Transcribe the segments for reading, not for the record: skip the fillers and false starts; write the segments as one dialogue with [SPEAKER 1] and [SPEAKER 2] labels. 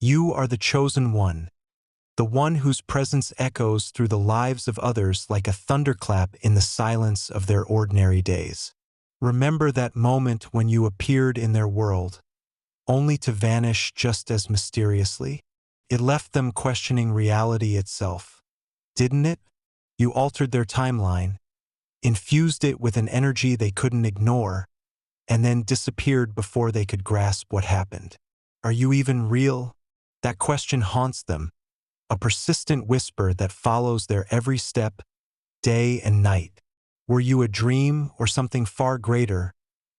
[SPEAKER 1] You are the chosen one, the one whose presence echoes through the lives of others like a thunderclap in the silence of their ordinary days. Remember that moment when you appeared in their world, only to vanish just as mysteriously? It left them questioning reality itself, didn't it? You altered their timeline, infused it with an energy they couldn't ignore, and then disappeared before they could grasp what happened. Are you even real? That question haunts them, a persistent whisper that follows their every step, day and night. Were you a dream or something far greater,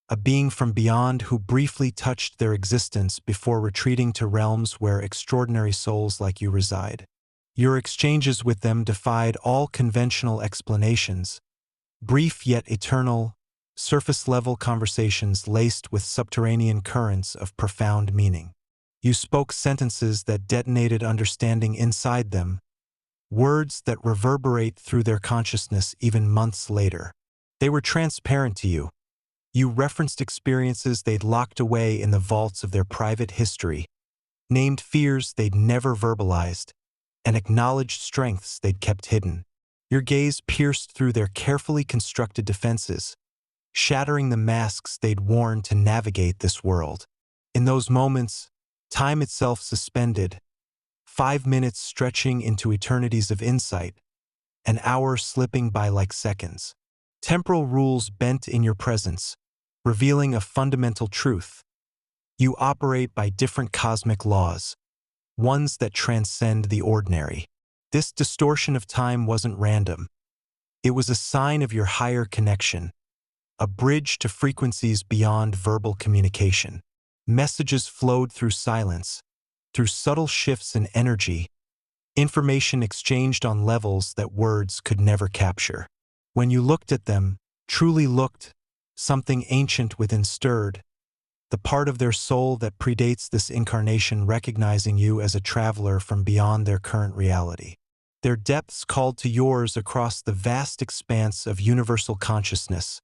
[SPEAKER 1] a being from beyond who briefly touched their existence before retreating to realms where extraordinary souls like you reside? Your exchanges with them defied all conventional explanations, brief yet eternal, surface-level conversations laced with subterranean currents of profound meaning. You spoke sentences that detonated understanding inside them, words that reverberate through their consciousness even months later. They were transparent to you. You referenced experiences they'd locked away in the vaults of their private history, named fears they'd never verbalized, and acknowledged strengths they'd kept hidden. Your gaze pierced through their carefully constructed defenses, shattering the masks they'd worn to navigate this world. In those moments, time itself suspended, 5 minutes stretching into eternities of insight, an hour slipping by like seconds. Temporal rules bent in your presence, revealing a fundamental truth. You operate by different cosmic laws, ones that transcend the ordinary. This distortion of time wasn't random. It was a sign of your higher connection, a bridge to frequencies beyond verbal communication. Messages flowed through silence, through subtle shifts in energy, information exchanged on levels that words could never capture. When you looked at them, truly looked, something ancient within stirred, the part of their soul that predates this incarnation recognizing you as a traveler from beyond their current reality. Their depths called to yours across the vast expanse of universal consciousness,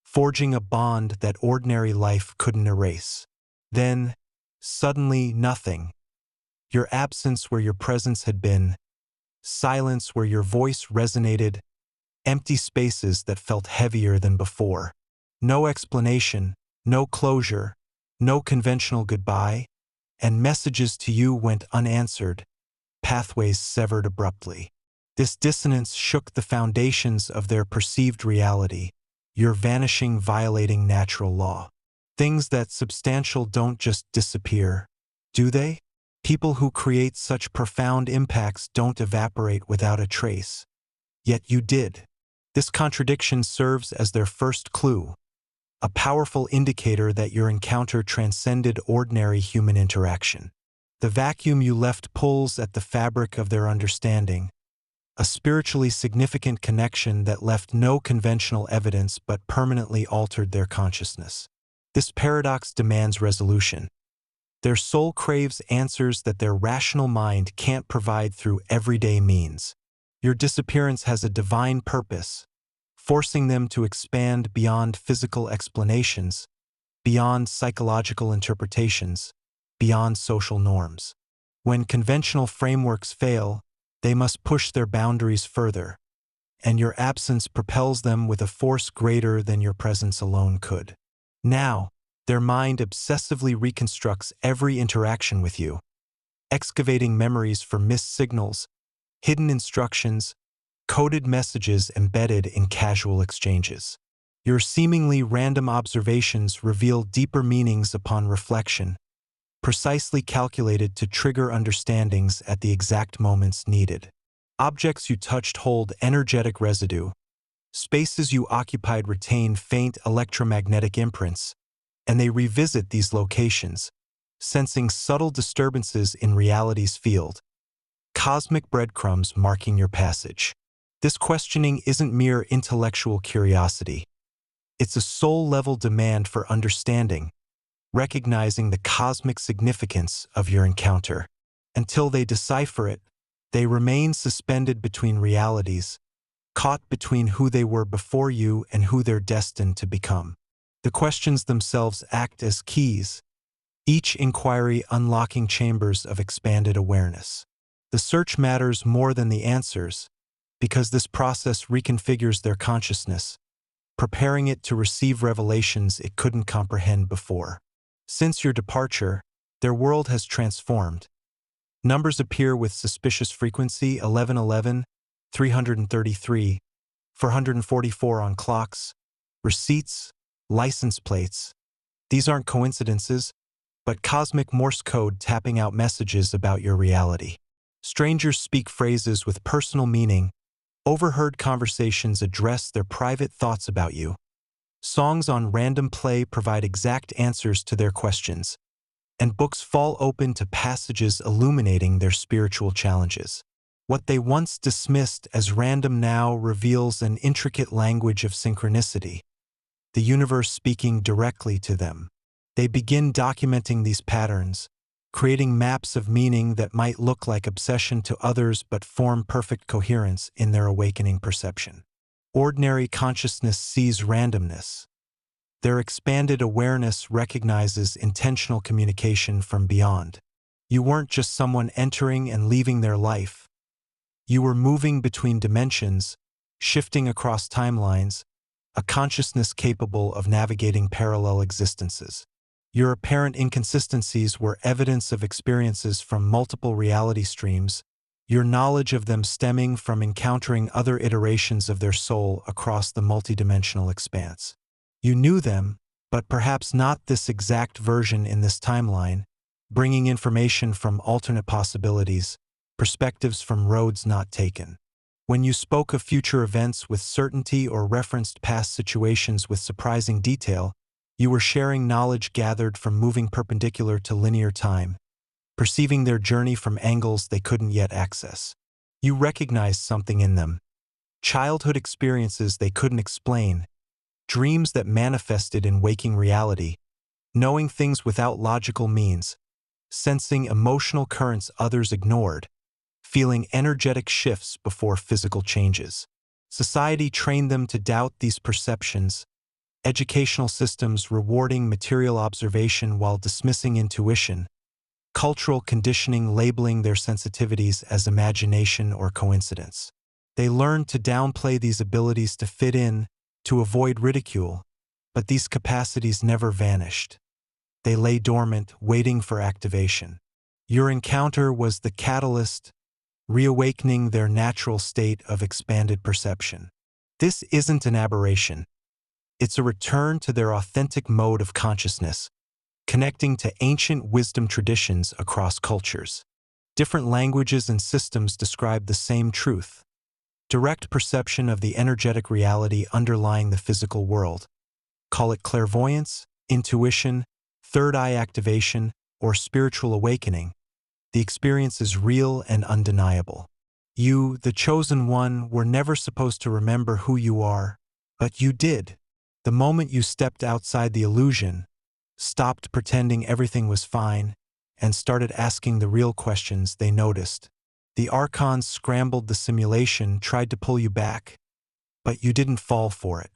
[SPEAKER 1] forging a bond that ordinary life couldn't erase. Then, suddenly, nothing. Your absence where your presence had been, silence where your voice resonated, empty spaces that felt heavier than before. No explanation, no closure, no conventional goodbye, and messages to you went unanswered, pathways severed abruptly. This dissonance shook the foundations of their perceived reality, your vanishing violating natural law. Things that substantial don't just disappear, do they? People who create such profound impacts don't evaporate without a trace. Yet you did. This contradiction serves as their first clue, a powerful indicator that your encounter transcended ordinary human interaction. The vacuum you left pulls at the fabric of their understanding, a spiritually significant connection that left no conventional evidence but permanently altered their consciousness. This paradox demands resolution. Their soul craves answers that their rational mind can't provide through everyday means. Your disappearance has a divine purpose, forcing them to expand beyond physical explanations, beyond psychological interpretations, beyond social norms. When conventional frameworks fail, they must push their boundaries further, and your absence propels them with a force greater than your presence alone could. Now, their mind obsessively reconstructs every interaction with you, excavating memories for missed signals, hidden instructions, coded messages embedded in casual exchanges. Your seemingly random observations reveal deeper meanings upon reflection, precisely calculated to trigger understandings at the exact moments needed. Objects you touched hold energetic residue. Spaces you occupied retain faint electromagnetic imprints, and they revisit these locations, sensing subtle disturbances in reality's field, cosmic breadcrumbs marking your passage. This questioning isn't mere intellectual curiosity. It's a soul-level demand for understanding, recognizing the cosmic significance of your encounter. Until they decipher it, they remain suspended between realities, caught between who they were before you and who they're destined to become. The questions themselves act as keys, each inquiry unlocking chambers of expanded awareness. The search matters more than the answers, because this process reconfigures their consciousness, preparing it to receive revelations it couldn't comprehend before. Since your departure, their world has transformed. Numbers appear with suspicious frequency: 1111, 333, 444 on clocks, receipts, license plates. These aren't coincidences, but cosmic Morse code tapping out messages about your reality. Strangers speak phrases with personal meaning. Overheard conversations address their private thoughts about you. Songs on random play provide exact answers to their questions, and books fall open to passages illuminating their spiritual challenges. What they once dismissed as random now reveals an intricate language of synchronicity, the universe speaking directly to them. They begin documenting these patterns, creating maps of meaning that might look like obsession to others but form perfect coherence in their awakening perception. Ordinary consciousness sees randomness. Their expanded awareness recognizes intentional communication from beyond. You weren't just someone entering and leaving their life. You were moving between dimensions, shifting across timelines, a consciousness capable of navigating parallel existences. Your apparent inconsistencies were evidence of experiences from multiple reality streams, your knowledge of them stemming from encountering other iterations of their soul across the multidimensional expanse. You knew them, but perhaps not this exact version in this timeline, bringing information from alternate possibilities, perspectives from roads not taken. When you spoke of future events with certainty or referenced past situations with surprising detail, you were sharing knowledge gathered from moving perpendicular to linear time, perceiving their journey from angles they couldn't yet access. You recognized something in them. Childhood experiences they couldn't explain, dreams that manifested in waking reality, knowing things without logical means, sensing emotional currents others ignored, feeling energetic shifts before physical changes. Society trained them to doubt these perceptions, educational systems rewarding material observation while dismissing intuition, cultural conditioning labeling their sensitivities as imagination or coincidence. They learned to downplay these abilities to fit in, to avoid ridicule, but these capacities never vanished. They lay dormant, waiting for activation. Your encounter was the catalyst, reawakening their natural state of expanded perception. This isn't an aberration. It's a return to their authentic mode of consciousness, connecting to ancient wisdom traditions across cultures. Different languages and systems describe the same truth: direct perception of the energetic reality underlying the physical world. Call it clairvoyance, intuition, third eye activation, or spiritual awakening. The experience is real and undeniable. You, the chosen one, were never supposed to remember who you are, but you did. The moment you stepped outside the illusion, stopped pretending everything was fine, and started asking the real questions, they noticed. The archons scrambled the simulation, tried to pull you back, but you didn't fall for it.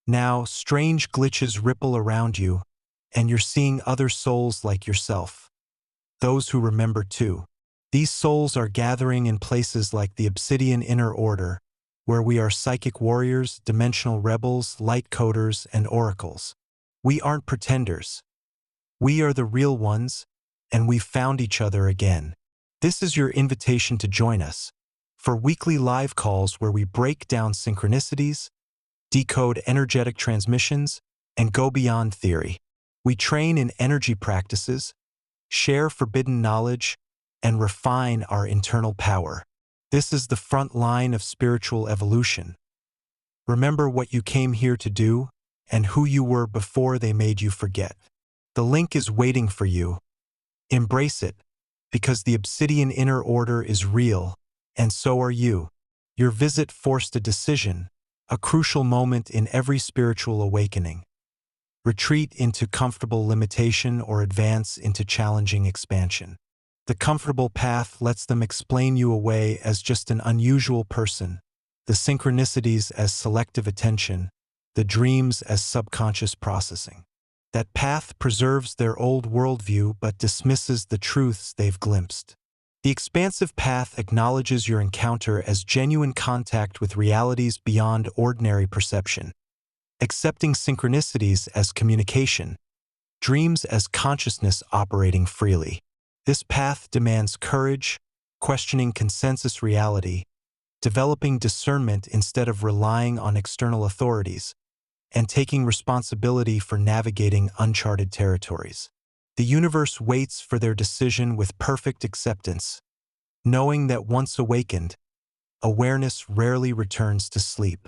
[SPEAKER 1] Now, strange glitches ripple around you, and you're seeing other souls like yourself. Those who remember too. These souls are gathering in places like the Obsidian Inner Order, where we are psychic warriors, dimensional rebels, light coders, and oracles. We aren't pretenders. We are the real ones, and we've found each other again. This is your invitation to join us for weekly live calls where we break down synchronicities, decode energetic transmissions, and go beyond theory. We train in energy practices, share forbidden knowledge, and refine our internal power. This is the front line of spiritual evolution. Remember what you came here to do and who you were before they made you forget. The link is waiting for you. Embrace it, because the Obsidian Inner Order is real, and so are you. Your visit forced a decision, a crucial moment in every spiritual awakening. Retreat into comfortable limitation or advance into challenging expansion. The comfortable path lets them explain you away as just an unusual person, the synchronicities as selective attention, the dreams as subconscious processing. That path preserves their old worldview but dismisses the truths they've glimpsed. The expansive path acknowledges your encounter as genuine contact with realities beyond ordinary perception, accepting synchronicities as communication, dreams as consciousness operating freely. This path demands courage, questioning consensus reality, developing discernment instead of relying on external authorities, and taking responsibility for navigating uncharted territories. The universe waits for their decision with perfect acceptance, knowing that once awakened, awareness rarely returns to sleep.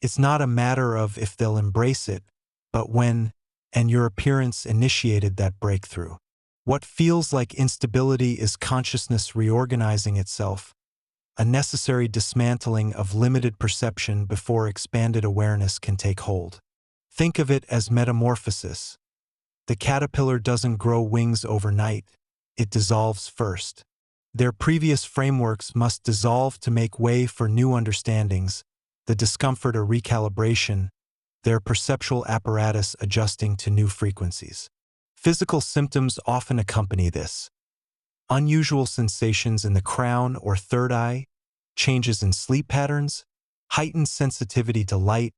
[SPEAKER 1] It's not a matter of if they'll embrace it, but when, and your appearance initiated that breakthrough. What feels like instability is consciousness reorganizing itself, a necessary dismantling of limited perception before expanded awareness can take hold. Think of it as metamorphosis. The caterpillar doesn't grow wings overnight, it dissolves first. Their previous frameworks must dissolve to make way for new understandings, the discomfort a recalibration, their perceptual apparatus adjusting to new frequencies. Physical symptoms often accompany this. Unusual sensations in the crown or third eye, changes in sleep patterns, heightened sensitivity to light,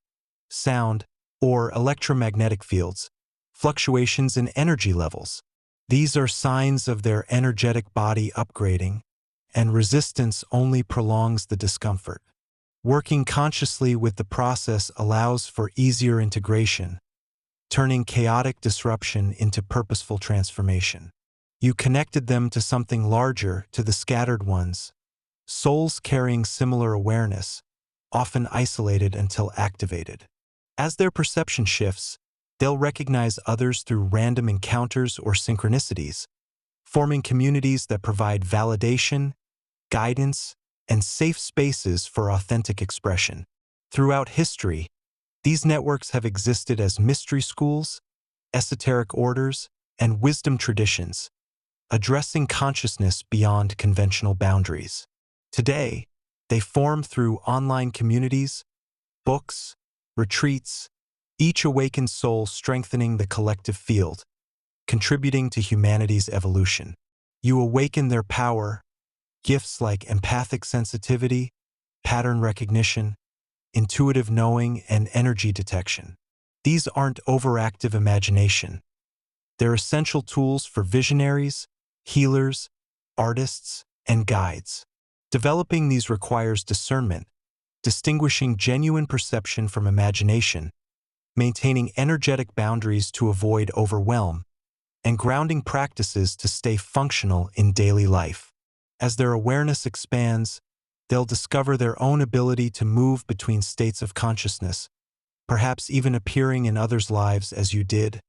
[SPEAKER 1] sound, or electromagnetic fields, fluctuations in energy levels. These are signs of their energetic body upgrading, and resistance only prolongs the discomfort. Working consciously with the process allows for easier integration, turning chaotic disruption into purposeful transformation. You connected them to something larger, to the scattered ones, souls carrying similar awareness, often isolated until activated. As their perception shifts, they'll recognize others through random encounters or synchronicities, forming communities that provide validation, guidance, and safe spaces for authentic expression. Throughout history, these networks have existed as mystery schools, esoteric orders, and wisdom traditions, addressing consciousness beyond conventional boundaries. Today, they form through online communities, books, retreats, each awakened soul strengthening the collective field, contributing to humanity's evolution. You awaken their power, gifts like empathic sensitivity, pattern recognition, intuitive knowing, and energy detection. These aren't overactive imagination. They're essential tools for visionaries, healers, artists, and guides. Developing these requires discernment, distinguishing genuine perception from imagination, maintaining energetic boundaries to avoid overwhelm, and grounding practices to stay functional in daily life. As their awareness expands, they'll discover their own ability to move between states of consciousness, perhaps even appearing in others' lives as you did,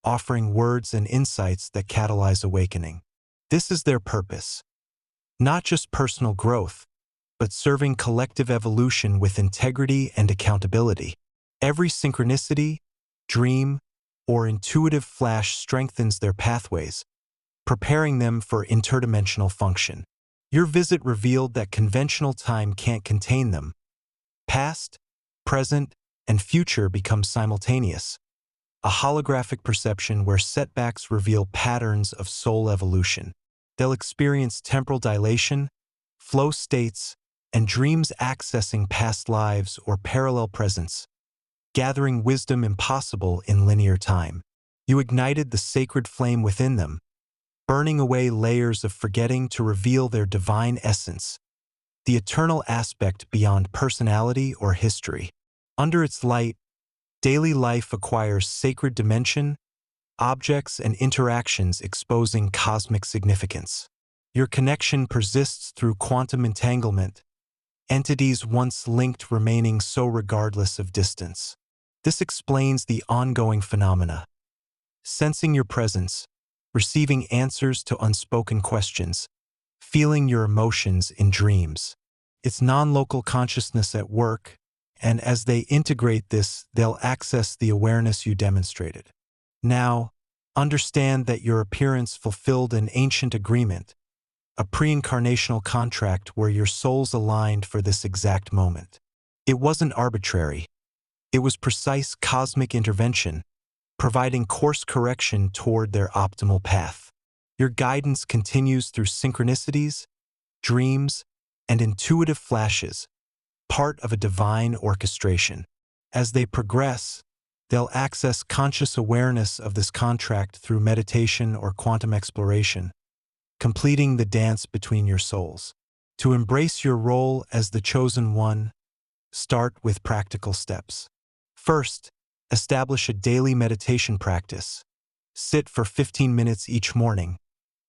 [SPEAKER 1] offering words and insights that catalyze awakening. This is their purpose. Not just personal growth, but serving collective evolution with integrity and accountability. Every synchronicity, dream, or intuitive flash strengthens their pathways, preparing them for interdimensional function. Your visit revealed that conventional time can't contain them. Past, present, and future become simultaneous, a holographic perception where setbacks reveal patterns of soul evolution. They'll experience temporal dilation, flow states, and dreams accessing past lives or parallel presence, gathering wisdom impossible in linear time. You ignited the sacred flame within them, burning away layers of forgetting to reveal their divine essence, the eternal aspect beyond personality or history. Under its light, daily life acquires sacred dimension, objects and interactions exposing cosmic significance. Your connection persists through quantum entanglement, entities once linked remaining so regardless of distance. This explains the ongoing phenomena. Sensing your presence, receiving answers to unspoken questions, feeling your emotions in dreams. It's non-local consciousness at work, and as they integrate this, they'll access the awareness you demonstrated. Now, understand that your appearance fulfilled an ancient agreement, a pre-incarnational contract where your souls aligned for this exact moment. It wasn't arbitrary. It was precise cosmic intervention, providing course correction toward their optimal path. Your guidance continues through synchronicities, dreams, and intuitive flashes, part of a divine orchestration. As they progress, they'll access conscious awareness of this contract through meditation or quantum exploration, completing the dance between your souls. To embrace your role as the chosen one, start with practical steps. First, establish a daily meditation practice. Sit for 15 minutes each morning,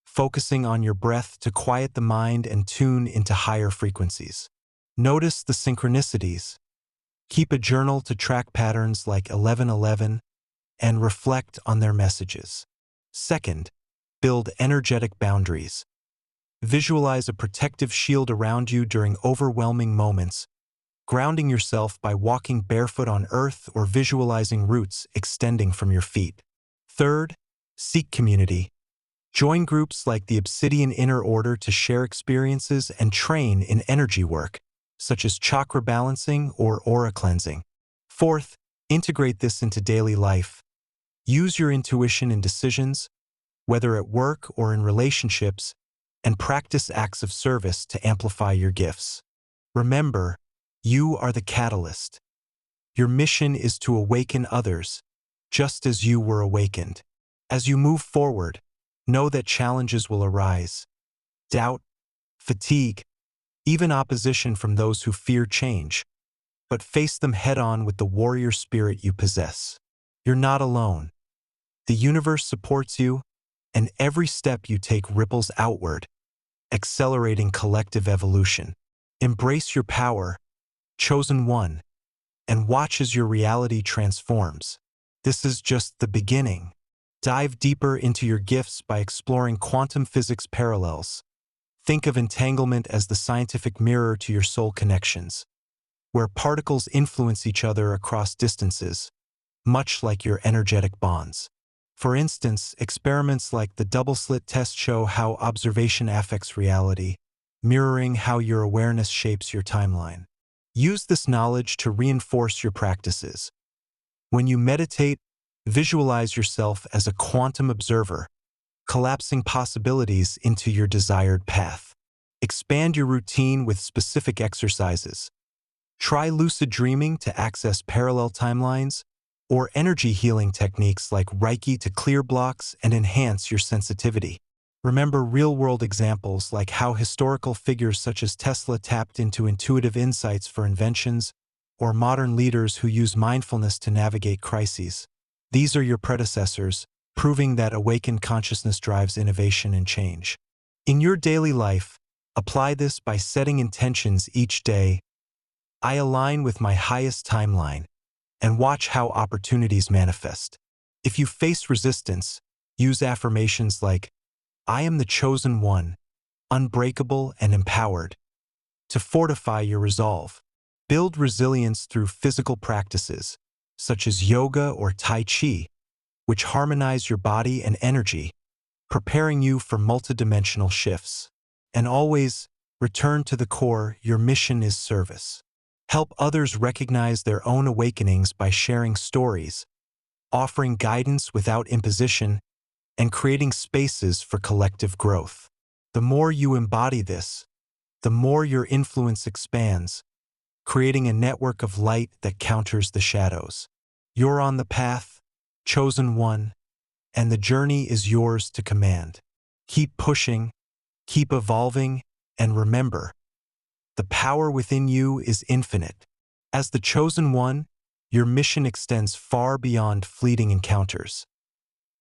[SPEAKER 1] focusing on your breath to quiet the mind and tune into higher frequencies. Notice the synchronicities. Keep a journal to track patterns like 1111 and reflect on their messages. Second, build energetic boundaries. Visualize a protective shield around you during overwhelming moments, grounding yourself by walking barefoot on earth or visualizing roots extending from your feet. Third, seek community. Join groups like the Obsidian Inner Order to share experiences and train in energy work, such as chakra balancing or aura cleansing. Fourth, integrate this into daily life. Use your intuition in decisions, whether at work or in relationships, and practice acts of service to amplify your gifts. Remember, you are the catalyst. Your mission is to awaken others, just as you were awakened. As you move forward, know that challenges will arise. Doubt, fatigue, even opposition from those who fear change, but face them head-on with the warrior spirit you possess. You're not alone. The universe supports you, and every step you take ripples outward, accelerating collective evolution. Embrace your power, chosen one, and watch as your reality transforms. This is just the beginning. Dive deeper into your gifts by exploring quantum physics parallels. Think of entanglement as the scientific mirror to your soul connections, where particles influence each other across distances, much like your energetic bonds. For instance, experiments like the double-slit test show how observation affects reality, mirroring how your awareness shapes your timeline. Use this knowledge to reinforce your practices. When you meditate, visualize yourself as a quantum observer, collapsing possibilities into your desired path. Expand your routine with specific exercises. Try lucid dreaming to access parallel timelines, or energy healing techniques like Reiki to clear blocks and enhance your sensitivity. Remember real-world examples like how historical figures such as Tesla tapped into intuitive insights for inventions, or modern leaders who use mindfulness to navigate crises. These are your predecessors, proving that awakened consciousness drives innovation and change. In your daily life, apply this by setting intentions each day. I align with my highest timeline, and watch how opportunities manifest. If you face resistance, use affirmations like, I am the chosen one, unbreakable and empowered, to fortify your resolve. Build resilience through physical practices, such as yoga or Tai Chi, which harmonize your body and energy, preparing you for multidimensional shifts. And always, return to the core. Your mission is service. Help others recognize their own awakenings by sharing stories, offering guidance without imposition, and creating spaces for collective growth. The more you embody this, the more your influence expands, creating a network of light that counters the shadows. You're on the path, chosen one, and the journey is yours to command. Keep pushing, keep evolving, and remember, the power within you is infinite. As the chosen one, your mission extends far beyond fleeting encounters.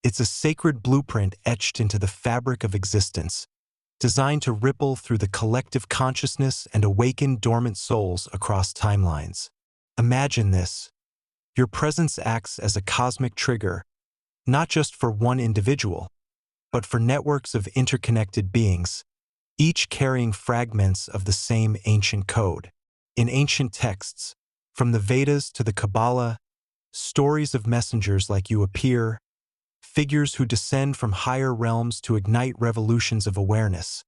[SPEAKER 1] It's a sacred blueprint etched into the fabric of existence, designed to ripple through the collective consciousness and awaken dormant souls across timelines. Imagine this. Your presence acts as a cosmic trigger, not just for one individual, but for networks of interconnected beings, each carrying fragments of the same ancient code. In ancient texts, from the Vedas to the Kabbalah, stories of messengers like you appear, figures who descend from higher realms to ignite revolutions of awareness,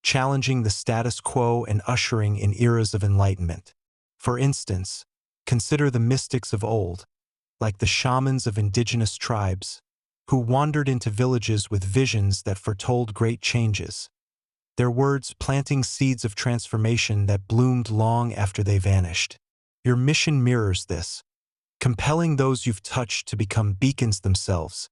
[SPEAKER 1] challenging the status quo and ushering in eras of enlightenment. For instance, consider the mystics of old, like the shamans of indigenous tribes, who wandered into villages with visions that foretold great changes, their words planting seeds of transformation that bloomed long after they vanished. Your mission mirrors this, compelling those you've touched to become beacons themselves,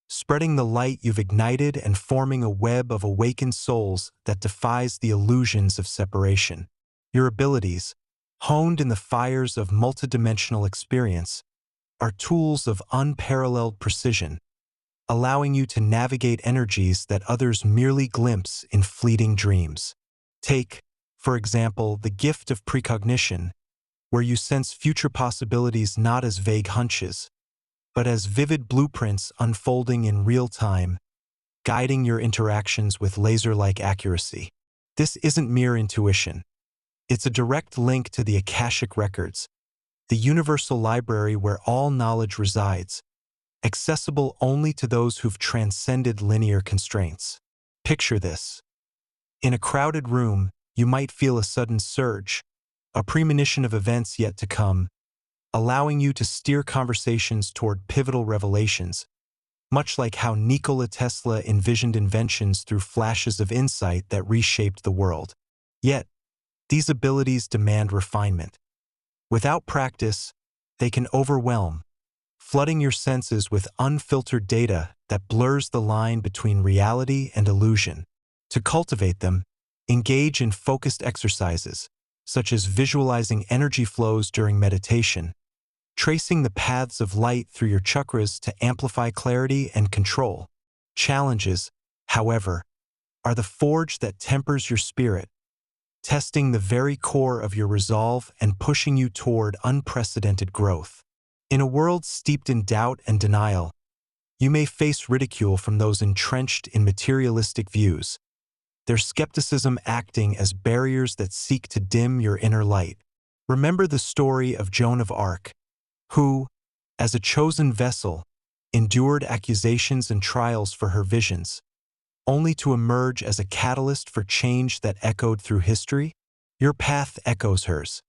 [SPEAKER 1] spreading the light you've ignited and forming a web of awakened souls that defies the illusions of separation. Your abilities, honed in the fires of multidimensional experience, are tools of unparalleled precision, allowing you to navigate energies that others merely glimpse in fleeting dreams. Take, for example, the gift of precognition, where you sense future possibilities not as vague hunches, but as vivid blueprints unfolding in real time, guiding your interactions with laser-like accuracy. This isn't mere intuition. It's a direct link to the Akashic Records, the universal library where all knowledge resides, accessible only to those who've transcended linear constraints. Picture this. In a crowded room, you might feel a sudden surge, a premonition of events yet to come, allowing you to steer conversations toward pivotal revelations, much like how Nikola Tesla envisioned inventions through flashes of insight that reshaped the world. Yet, these abilities demand refinement. Without practice, they can overwhelm, flooding your senses with unfiltered data that blurs the line between reality and illusion. To cultivate them, engage in focused exercises, such as visualizing energy flows during meditation, tracing the paths of light through your chakras to amplify clarity and control. Challenges, however, are the forge that tempers your spirit, testing the very core of your resolve and pushing you toward unprecedented growth. In a world steeped in doubt and denial, you may face ridicule from those entrenched in materialistic views, their skepticism acting as barriers that seek to dim your inner light. Remember the story of Joan of Arc, who, as a chosen vessel, endured accusations and trials for her visions, only to emerge as a catalyst for change that echoed through history? Your path echoes hers.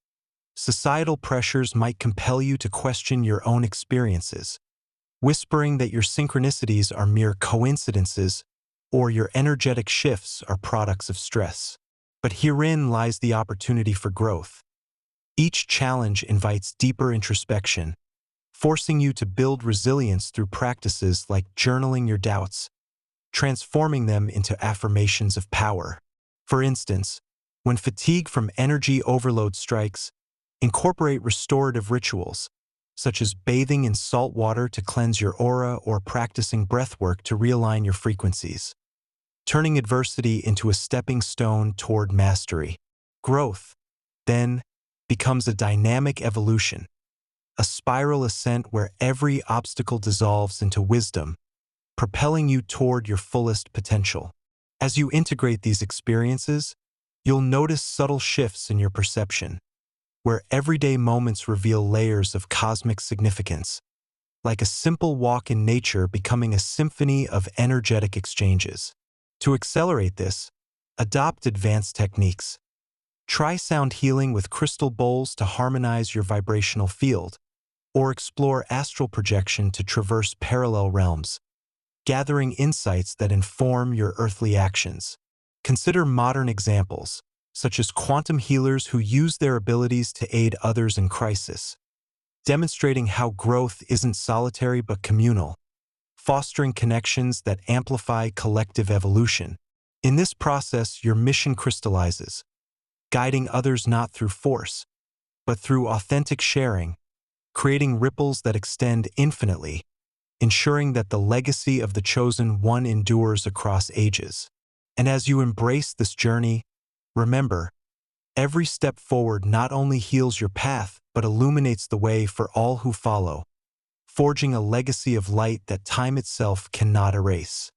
[SPEAKER 1] Societal pressures might compel you to question your own experiences, whispering that your synchronicities are mere coincidences or your energetic shifts are products of stress. But herein lies the opportunity for growth. Each challenge invites deeper introspection, forcing you to build resilience through practices like journaling your doubts, transforming them into affirmations of power. For instance, when fatigue from energy overload strikes, incorporate restorative rituals, such as bathing in salt water to cleanse your aura or practicing breathwork to realign your frequencies, turning adversity into a stepping stone toward mastery. Growth, then, becomes a dynamic evolution, a spiral ascent where every obstacle dissolves into wisdom, propelling you toward your fullest potential. As you integrate these experiences, you'll notice subtle shifts in your perception, where everyday moments reveal layers of cosmic significance, like a simple walk in nature becoming a symphony of energetic exchanges. To accelerate this, adopt advanced techniques. Try sound healing with crystal bowls to harmonize your vibrational field, or explore astral projection to traverse parallel realms, gathering insights that inform your earthly actions. Consider modern examples, such as quantum healers who use their abilities to aid others in crisis, demonstrating how growth isn't solitary but communal, fostering connections that amplify collective evolution. In this process, your mission crystallizes, guiding others not through force, but through authentic sharing, creating ripples that extend infinitely, ensuring that the legacy of the chosen one endures across ages. And as you embrace this journey, remember, every step forward not only heals your path, but illuminates the way for all who follow, forging a legacy of light that time itself cannot erase.